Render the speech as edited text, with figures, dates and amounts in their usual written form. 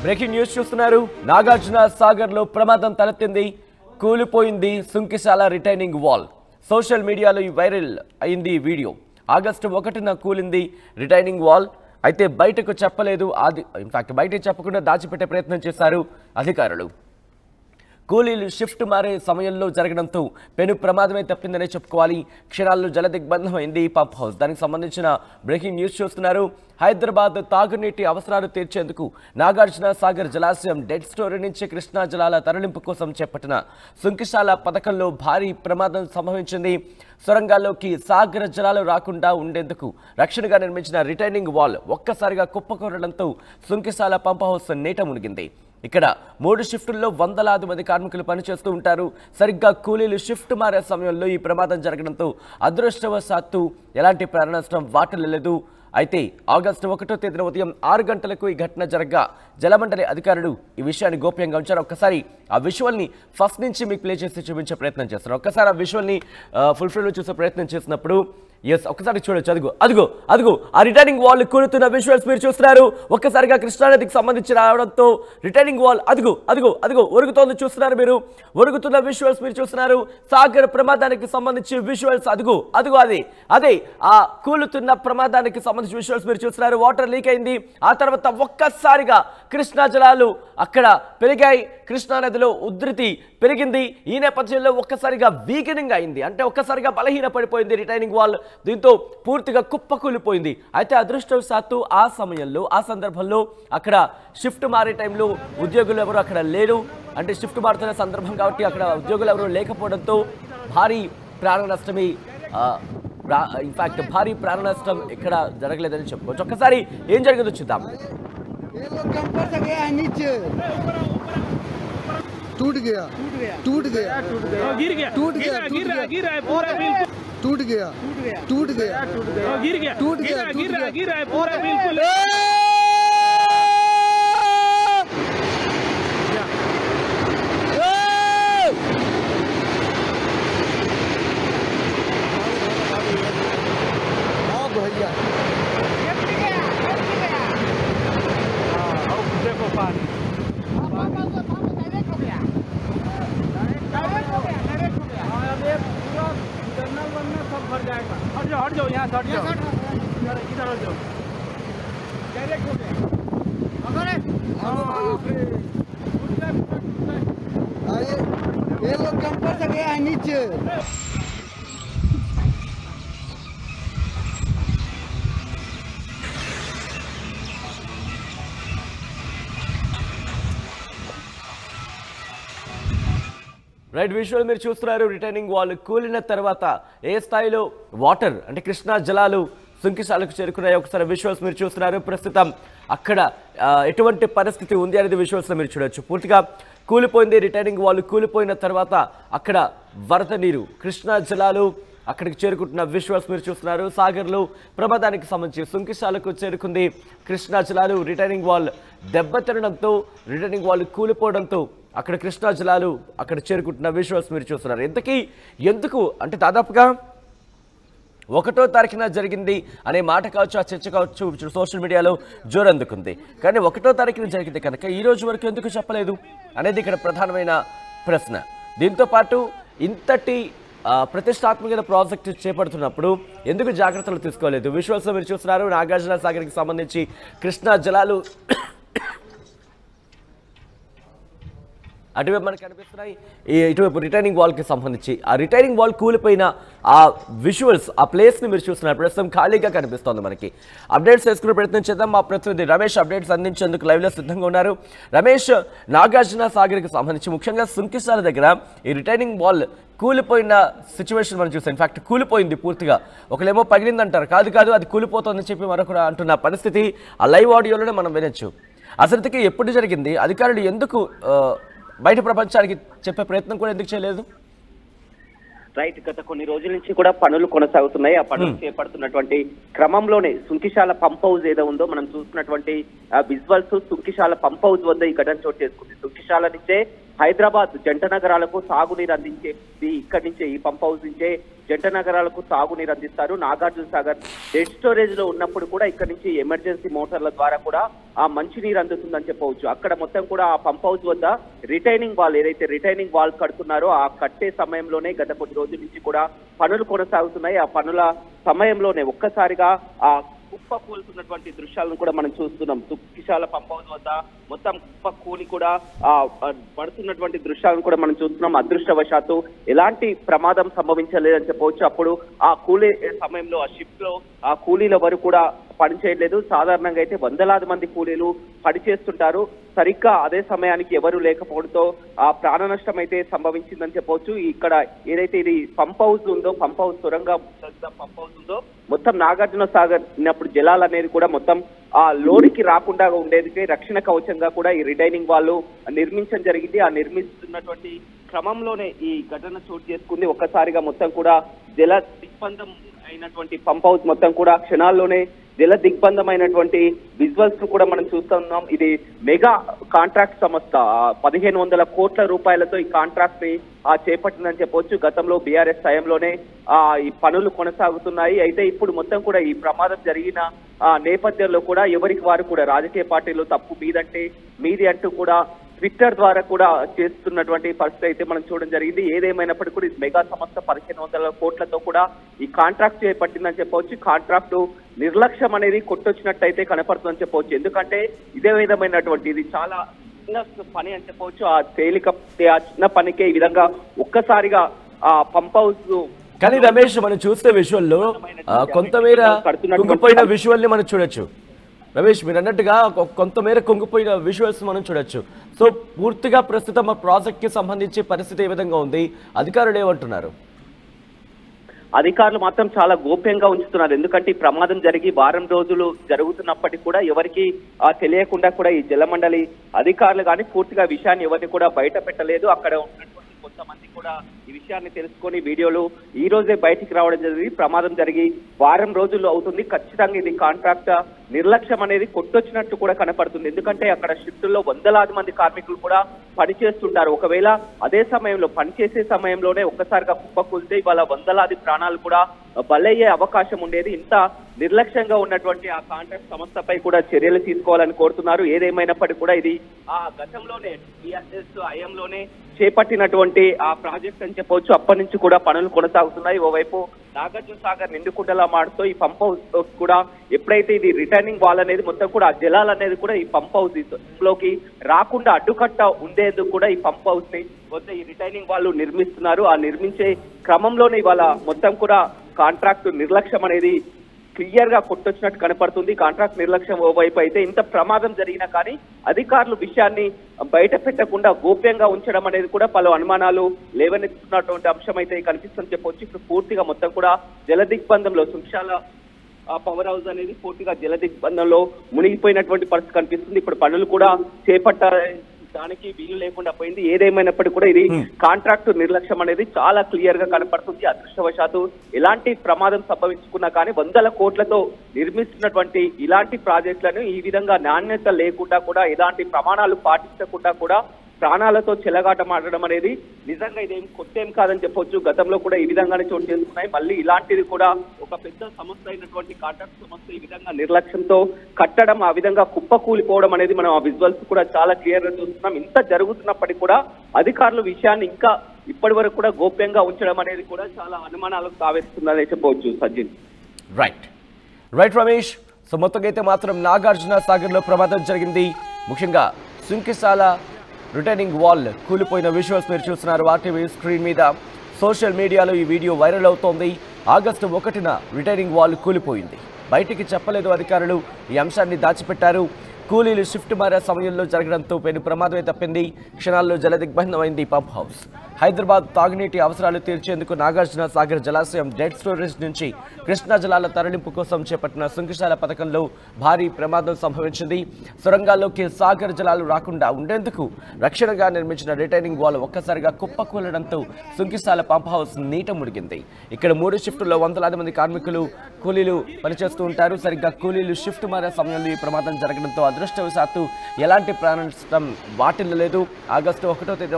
Breaking news చూస్తున్నారు. నాగార్జున సాగర్ లో ప్రమాదం తలెత్తింది. కూలిపోయింది సుంకిశాల రిటైనింగ్ వాల్. సోషల్ మీడియాలో వైరల్ అయింది ఈ వీడియో. ఆగస్టు 1న కూలింది రిటైనింగ్ వాల్. అయితే బయటకు చెప్పలేదు. ఇన్ఫాక్ట్ బయటకు చెప్పకుండా దాచిపెట్టే ప్రయత్నం చేశారు అధికారులు. కూలీలు షిఫ్ట్ మారే సమయంలో జరగడంతో పెను ప్రమాదమే తప్పిందనే చెప్పుకోవాలి. క్షణాల్లో జలదిగ్బంధమైంది పంప్ హౌస్. దానికి సంబంధించిన బ్రేకింగ్ న్యూస్ చూస్తున్నారు. హైదరాబాద్ తాగునీటి అవసరాలు తీర్చేందుకు నాగార్జున సాగర్ జలాశయం డెడ్ స్టోరీ నుంచి కృష్ణా జలాల తరలింపు కోసం చేపట్టిన సుంకిశాల పథకంలో భారీ ప్రమాదం సంభవించింది. సొరంగాల్లోకి సాగర జలాలు రాకుండా ఉండేందుకు రక్షణగా నిర్మించిన రిటైనింగ్ వాల్ ఒక్కసారిగా కుప్పకూరడంతో సుంకిశాల పంప్ హౌస్ నీట మునిగింది. ఇక్కడ 3 షిఫ్టుల్లో వందలాది మంది కార్మికులు పనిచేస్తూ ఉంటారు. సరిగ్గా కూలీలు షిఫ్ట్ మారే సమయంలో ఈ ప్రమాదం జరగడంతో అదృష్టవశాత్తు ఎలాంటి ప్రాణ నష్టం వాటిల్లలేదు. అయితే ఆగస్టు 1వ తేదీన ఉదయం 6 గంటలకు ఈ ఘటన జరగగా జలమండలి అధికారులు ఈ విషయాన్ని గోప్యంగా ఉంచారు. ఒక్కసారి ఆ విజువల్ని ఫస్ట్ నుంచి మీకు ప్లే చేసి చూపించే ప్రయత్నం చేస్తారు. ఒక్కసారి ఆ విజువల్ని ఫుల్ ఫ్రేమ్లో చూసే ప్రయత్నం చేసినప్పుడు ఒక్కసారి చూడొచ్చు. అదిగో ఆ రిటైనింగ్ వాల్ కూలుతున్న విజువల్స్ మీరు చూస్తున్నారు. ఒక్కసారిగా కృష్ణానదికి సంబంధించి రావడంతో రిటైనింగ్ వాల్ అదిగో ఒరుగుతోంది చూస్తున్నారు మీరు. ఒరుగుతున్న విజువల్స్ మీరు చూస్తున్నారు. సాగర్ ప్రమాదానికి సంబంధించి విజువల్స్ అదిగో అదే ఆ కూలుతున్న ప్రమాదానికి సంబంధించి విజువల్స్ మీరు చూస్తున్నారు. వాటర్ లీక్ అయింది. ఆ తర్వాత ఒక్కసారిగా కృష్ణా జలాలు అక్కడ పెరిగాయి. కృష్ణానదిలో ఉధృతి పెరిగింది. ఈ నేపథ్యంలో ఒక్కసారిగా వీకెనింగ్ అయింది. అంటే ఒక్కసారిగా బలహీన పడిపోయింది రిటైనింగ్ వాల్. దీంతో పూర్తిగా కుప్పకూలిపోయింది. అయితే అదృష్టవశాత్తు ఆ సందర్భంలో అక్కడ షిఫ్ట్ మారే టైంలో ఉద్యోగులు ఎవరు అక్కడ లేరు. అంటే షిఫ్ట్ మారుతున్న సందర్భం కాబట్టి అక్కడ ఉద్యోగులు ఎవరు లేకపోవడంతో భారీ ప్రాణ నష్టమే ఇన్ఫాక్ట్ భారీ ప్రాణ నష్టం ఇక్కడ జరగలేదని చెప్పుకోవచ్చు. ఒక్కసారి ఏం జరిగిందో చూద్దాం. टूट गया गिर गया टूट गया पूरा बिल्कुल टूट गया गिर गया पूरा बिल्कुल भैया देखो पानी हट जाओ यहाँ से हट जाओ इधर हट जाओ डायरेक्ट हो गया अरे ये लोग कैंपर से गया है नीचे రైట్ విజువల్ మీరు చూస్తున్నారు. రిటైనింగ్ వాల్ కూలిన తర్వాత ఏ స్థాయిలో వాటర్ అంటే కృష్ణా జలాలు సుంకిశాలకు చేరుకున్నాయి. ఒకసారి విజువల్స్ మీరు చూస్తున్నారు. ప్రస్తుతం అక్కడ ఎటువంటి పరిస్థితి ఉంది అనేది విజువల్స్లో మీరు చూడొచ్చు. పూర్తిగా కూలిపోయింది రిటైనింగ్ వాల్. కూలిపోయిన తర్వాత అక్కడ వరద నీరు కృష్ణా జలాలు అక్కడికి చేరుకుంటున్న విజువల్స్ మీరు చూస్తున్నారు. సాగర్లో ప్రమాదానికి సంబంధించి సుంకిశాలకు చేరుకుంది కృష్ణా జలాలు. రిటైనింగ్ వాల్ దెబ్బతినడంతో రిటైనింగ్ వాల్ కూలిపోవడంతో అక్కడ కృష్ణా జలాలు అక్కడ చేరుకుంటున్న విజువల్స్ మీరు చూస్తున్నారు. ఎందుకు అంటే దాదాపుగా 1వ తారీఖున జరిగింది అనే మాట కావచ్చు, ఆ చర్చ కావచ్చు సోషల్ మీడియాలో జోరందుకుంది. కానీ 1వ తారీఖున జరిగింది కనుక ఈ రోజు వరకు ఎందుకు చెప్పలేదు అనేది ఇక్కడ ప్రధానమైన ప్రశ్న. దీంతో పాటు ఇంతటి ప్రతిష్టాత్మక ప్రాజెక్టు చేపడుతున్నప్పుడు ఎందుకు జాగ్రత్తలు తీసుకోలేదు? విజువల్స్ మీరు చూస్తున్నారు. నాగార్జున సాగర్కి సంబంధించి కృష్ణా జలాలు అటువైపు మనకు కనిపిస్తున్నాయి. ఇటువైపు రిటైనింగ్ వాల్కి సంబంధించి ఆ రిటైనింగ్ వాల్ కూలిపోయిన ఆ విజువల్స్ ఆ ప్లేస్ని మీరు చూస్తున్నారు. ప్రస్తుతం ఖాళీగా కనిపిస్తోంది. మనకి అప్డేట్స్ చేసుకునే ప్రయత్నం చేద్దాం. మా ప్రతినిధి రమేష్ అప్డేట్స్ అందించేందుకు లైవ్లో సిద్ధంగా ఉన్నారు. రమేష్, నాగార్జున సాగర్కి సంబంధించి ముఖ్యంగా సుంకిశాల దగ్గర ఈ రిటైనింగ్ వాల్ కూలిపోయిన సిచ్యువేషన్ మనం చూస్తాం. ఇన్ఫాక్ట్ కూలిపోయింది పూర్తిగా. ఒకలేమో పగిలిందంటారు, కాదు అది కూలిపోతుందని చెప్పి మరొకరు అంటున్న పరిస్థితి ఆ లైవ్ ఆడియోలోనే మనం వినొచ్చు. అసలుకి ఎప్పుడు జరిగింది? అధికారులు ఎందుకు బయట ప్రపంచానికి చెప్పే ప్రయత్నం కూడా ఎందుకు చేయలేదు? రైట్, గత కొన్ని రోజుల నుంచి కూడా పనులు కొనసాగుతున్నాయి. ఆ పనులు చేపడుతున్నటువంటి క్రమంలోనే సుంకిశాల పంప్ హౌస్ ఏదో ఉందో మనం చూస్తున్నటువంటి విజువల్స్ సుంకిశాల పంప్ హౌస్ వద్ద ఈ ఘటన చోటు చేసుకుంది. సుంకిశాల నుంచే హైదరాబాద్ జంట నగరాలకు సాగునీరు అందించేది ఇక్కడి నుంచే, ఈ పంప్ హౌస్ నుంచే జంట నగరాలకు సాగునీరు అందిస్తారు. నాగార్జున సాగర్ డెడ్ స్టోరేజ్ లో ఉన్నప్పుడు కూడా ఇక్కడ నుంచి ఎమర్జెన్సీ మోటార్ల ద్వారా కూడా ఆ మంచినీరు అందుతుందని చెప్పవచ్చు. అక్కడ మొత్తం కూడా ఆ పంప్ హౌస్ వద్ద రిటైనింగ్ వాల్, ఏదైతే రిటైనింగ్ వాల్ కడుతున్నారో ఆ కట్టే సమయంలోనే గత కొద్ది రోజుల నుంచి కూడా పనులు కొనసాగుతున్నాయి. ఆ పనుల సమయంలోనే ఒక్కసారిగా ఆ కుప్ప కూలుతున్నటువంటి దృశ్యాలను కూడా మనం చూస్తున్నాం. సుంకిశాల పంప్ హౌస్ వద్ద మొత్తం కుప్ప కూలి కూడా పడుతున్నటువంటి దృశ్యాలను కూడా మనం చూస్తున్నాం. అదృష్టవశాత్తు ఎలాంటి ప్రమాదం సంభవించలేదని చెప్పవచ్చు. అప్పుడు ఆ కూలీ సమయంలో ఆ షిఫ్ట్ లో ఆ కూలీల వరకు కూడా పనిచేయలేదు. సాధారణంగా అయితే వందలాది మంది కూలీలు పనిచేస్తుంటారు. సరిగ్గా అదే సమయానికి ఎవరు లేకపోవడంతో ఆ ప్రాణ నష్టం అయితే సంభవించిందని చెప్పవచ్చు. ఇక్కడ ఏదైతే ఇది పంప్ హౌస్ ఉందో, పంప్ హౌస్ సొరంగా పంప్ హౌస్ ఉందో, మొత్తం నాగార్జున సాగర్ ఉన్నప్పుడు జలాలు అనేది కూడా మొత్తం ఆ లోనికి రాకుండా ఉండేది రక్షణ కవచంగా కూడా ఈ రిటైనింగ్ వాళ్ళు నిర్మించడం జరిగింది. ఆ నిర్మిస్తున్నటువంటి క్రమంలోనే ఈ ఘటన చోటు చేసుకుంది. ఒక్కసారిగా మొత్తం కూడా జల దిగ్బంధం అయినటువంటి పంప్ హౌస్ మొత్తం కూడా క్షణాల్లోనే జల దిగ్బంధమైనటువంటి విజువల్స్ ను కూడా మనం చూస్తున్నాం. ఇది మెగా కాంట్రాక్ట్ సంస్థ 1500 కోట్ల రూపాయలతో ఈ కాంట్రాక్ట్ ని చేపట్టిందని చెప్పవచ్చు. గతంలో బీఆర్ఎస్ హయాంలోనే ఈ పనులు కొనసాగుతున్నాయి. అయితే ఇప్పుడు మొత్తం కూడా ఈ ప్రమాదం జరిగిన నేపథ్యంలో కూడా ఎవరికి వారు కూడా రాజకీయ పార్టీలు తప్పు మీది అంటూ కూడా ట్విట్టర్ ద్వారా కూడా చేస్తున్నటువంటి పరిస్థితి అయితే మనం చూడడం జరిగింది. ఏదేమైనప్పటికీ కూడా మెగా సంస్థ 1500 కోట్లతో కూడా ఈ కాంట్రాక్ట్ చేపట్టిందని చెప్పవచ్చు. కాంట్రాక్టు నిర్లక్ష్యం అనేది కొట్టొచ్చినట్టయితే కనపడుతుందని చెప్పవచ్చు. ఎందుకంటే ఇదే విధమైనటువంటి ఇది చాలా చిన్న పని అని చెప్పవచ్చు. ఆ చిన్న పనికే ఈ విధంగా ఒక్కసారిగా ఆ పంప్ హౌస్. కానీ రమేష్, మనం చూస్తే విజువల్లో కొంతమేర కుంగిపోయిన విజువల్ ని మనం చూడొచ్చు. రమేష్, మీరు అన్నట్టుగా కొంతమేర కుంగిపోయిన విజువల్స్ మనం చూడొచ్చు. సో పూర్తిగా ప్రస్తుతం ఆ ప్రాజెక్ట్ కి సంబంధించి పరిస్థితి ఏ విధంగా ఉంది, అధికారులు ఏమంటున్నారు? అధికారులు మాత్రం చాలా గోప్యంగా ఉంచుతున్నారు. ఎందుకంటే ఈ ప్రమాదం జరిగి వారం రోజులు జరుగుతున్నప్పటికీ కూడా ఎవరికి తెలియకుండా కూడా ఈ జలమండలి అధికారులు కానీ పూర్తిగా విషయాన్ని ఎవరిని కూడా బయట పెట్టలేదు. అక్కడ ఉన్నటువంటి కొంతమంది కూడా ఈ విషయాన్ని తెలుసుకొని వీడియోలు ఈ రోజే బయటికి రావడం జరిగింది. ప్రమాదం జరిగి వారం రోజులు అవుతుంది. ఖచ్చితంగా ఇది కాంట్రాక్ట్ నిర్లక్ష్యం అనేది కొట్టొచ్చినట్టు కూడా కనపడుతుంది. ఎందుకంటే అక్కడ షిఫ్టుల్లో వందలాది మంది కార్మికులు కూడా పనిచేస్తుంటారు. ఒకవేళ అదే సమయంలో పనిచేసే సమయంలోనే ఒక్కసారిగా కుప్పకూలితే ఇవాళ వందలాది ప్రాణాలు కూడా బలయ్యే అవకాశం ఉండేది. ఇంత నిర్లక్ష్యంగా ఉన్నటువంటి ఆ కాంట్రాక్ట్ సంస్థపై కూడా చర్యలు తీసుకోవాలని కోరుతున్నారు. ఏదేమైనప్పటికీ కూడా ఇది ఆ గతంలోనే టీఆర్ఎస్ హయాంలోనే చేపట్టినటువంటి ఆ ప్రాజెక్ట్ అని చెప్పవచ్చు. అప్పటి నుంచి కూడా పనులు కొనసాగుతున్నాయి. ఓవైపు నాగార్జున సాగర్ నిండుకుండలా మాడుతూ ఈ పంప్ హౌస్ కూడా ఎప్పుడైతే ఇది రిటర్నింగ్ వాల్ అనేది మొత్తం కూడా ఆ జలాలు అనేది కూడా ఈ పంప్ హౌస్ లోకి రాకుండా అడ్డుకట్ట ఉండేందుకు కూడా ఈ పంప్ హౌస్ ని వద్ద ఈ రిటైనింగ్ వాళ్ళు నిర్మిస్తున్నారు. ఆ నిర్మించే క్రమంలోనే ఇవాళ మొత్తం కూడా కాంట్రాక్ట్ నిర్లక్ష్యం అనేది క్లియర్ గా కొట్టొచ్చినట్టు కనపడుతుంది. కాంట్రాక్ట్ నిర్లక్ష్యం ఓవైపు అయితే ఇంత ప్రమాదం జరిగినా కానీ అధికారులు విషయాన్ని బయట పెట్టకుండా గోప్యంగా ఉంచడం అనేది కూడా పలు అనుమానాలు లేవనెత్తుతున్నటువంటి అంశం అయితే కనిపిస్తుందని చెప్పవచ్చు. ఇప్పుడు పూర్తిగా మొత్తం కూడా జల దిగ్బంధంలో సుంకిశాల పవర్ హౌస్ అనేది పూర్తిగా జల దిగ్బంధంలో మునిగిపోయినటువంటి పరిస్థితి కనిపిస్తుంది. ఇప్పుడు పనులు కూడా దానికి వీలు లేకుండా పోయింది. ఏదేమైనప్పటికీ కూడా ఇది కాంట్రాక్టు నిర్లక్ష్యం అనేది చాలా క్లియర్ గా కనపడుతుంది. అదృష్టవశాత్తు ఎలాంటి ప్రమాదం సంభవించుకున్నా కానీ వందల కోట్లతో నిర్మిస్తున్నటువంటి ఇలాంటి ప్రాజెక్టులను ఈ విధంగా నాణ్యత లేకుండా కూడా ఎలాంటి ప్రమాణాలు పాటించకుండా కూడా ప్రాణాలతో చెలగాటమాడడం అనేది నిజంగా ఇదేం కొత్తేం కాదని చెప్పొచ్చు. గతంలో కూడా ఈ విధంగానే చోటు చేసుకున్నాయి. మళ్ళీ ఇలాంటిది కూడా ఒక పెద్ద సంస్థ అయినటువంటి కాంట్రాక్ట్ సంస్థ ఈ విధంగా నిర్లక్ష్యంతో కట్టడం, ఆ విధంగా కుప్పకూలిపోవడం అనేది మనం ఆ విజువల్స్ కూడా చాలా క్లియర్ గా చూస్తున్నాం. ఇంత జరుగుతున్నప్పటికీ కూడా అధికారులు విషయాన్ని ఇంకా ఇప్పటి వరకు కూడా గోప్యంగా ఉంచడం అనేది కూడా చాలా అనుమానాలకు తావేస్తుందని చెప్పవచ్చు. సజ్జిన్ రైట్ రమేష్. సో మొత్తంగా అయితే మాత్రం నాగార్జున సాగర్ లో ప్రమాదం జరిగింది. ముఖ్యంగా సుంకిశాల రిటైనింగ్ వాల్ కూలిపోయిన విజువల్స్ మీరు చూస్తున్నారు ఆర్టీవీ స్క్రీన్ మీద. సోషల్ మీడియాలో ఈ వీడియో వైరల్ అవుతోంది. ఆగస్టు 1న రిటైనింగ్ వాల్ కూలిపోయింది. బయటికి చెప్పలేదు అధికారులు. ఈ అంశాన్ని దాచిపెట్టారు. కూలీలు షిఫ్ట్ మారే సమయంలో జరగడంతో పెను ప్రమాదమే తప్పింది. క్షణాల్లో జల దిగ్బంధమైంది పంప్ హౌస్. హైదరాబాద్ తాగునీటి అవసరాలు తీర్చేందుకు నాగార్జున సాగర్ జలాశయం డెడ్ స్టోరేజ్ నుంచి కృష్ణా జలాల తరలింపు కోసం చేపట్టిన సుంకిశాల పథకంలో భారీ ప్రమాదం సంభవించింది. సొరంగాల్లోకి సాగర్ జలాలు రాకుండా ఉండేందుకు రక్షణగా నిర్మించిన రిటైనింగ్ వాల్ ఒక్కసారిగా కుప్పకూలడంతో సుంకిశాల పంప్ హౌస్ నీట మునిగింది. ఇక్కడ 3 షిఫ్టుల్లో వందలాది మంది కూలీలు పనిచేస్తూ ఉంటారు. సరిగ్గా కూలీలు షిఫ్ట్ మారే సమయంలో ఈ ప్రమాదం జరగడంతో అదృష్టవశాత్తు ఎలాంటి ప్రాణ నష్టం వాటిల్లలేదు. ఆగస్టు 1వ తేదీ